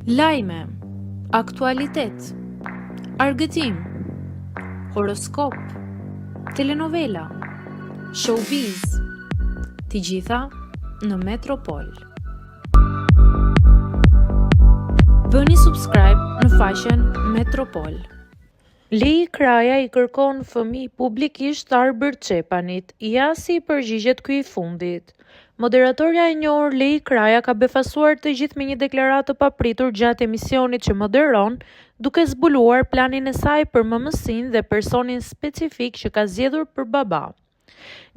Lajme, aktualitet, argëtim, horoskop, telenovela, showbiz, të gjitha në Metropol. Bëni subscribe në faqen Metropol. Lei Kraja i kërkon fëmijë publikisht Arber Çepanit, ja si i përgjigjet ky i fundit. Moderatorja e njohur Lei Kraja ka befasuar të gjithë me një deklaratë të papritur gjatë emisionit që moderon, duke zbuluar planin e saj për mëmësinë dhe personin specifik që ka zgjedhur për baba.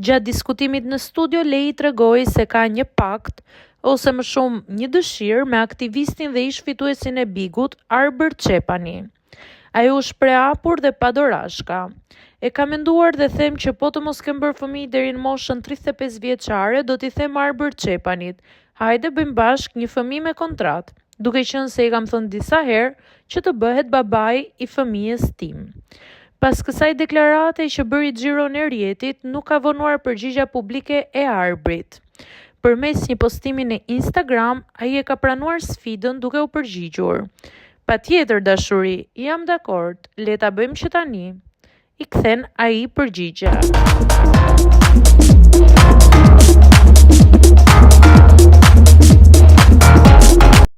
Gjatë diskutimit në studio, Lei tregoi se ka një pakt, ose më shumë një dëshirë me aktivistin dhe ish fituesin e Bigut, Arber Çepani. Ai u shpreh hapur dhe pa dorashka. E ka menduar dhe them që po të mos kem bërë fëmijë deri në moshën 35 vjeçare, do t'i them Arber Çepanit, hajde bëjmë bashkë një fëmijë me kontratë, duke qenë se i kam thënë disa herë që të bëhet babai i fëmijës tim. Pas kësaj deklarate që bëri xhiron e rrjetit, nuk ka vonuar përgjigja publike e Arbrit. Përmes një postimi në Instagram, ai e ka pranuar sfidën duke u përgjigjur: "Patjetër dashuri, jam dakord, le ta bëjmë që tani", i kthen ai përgjigje.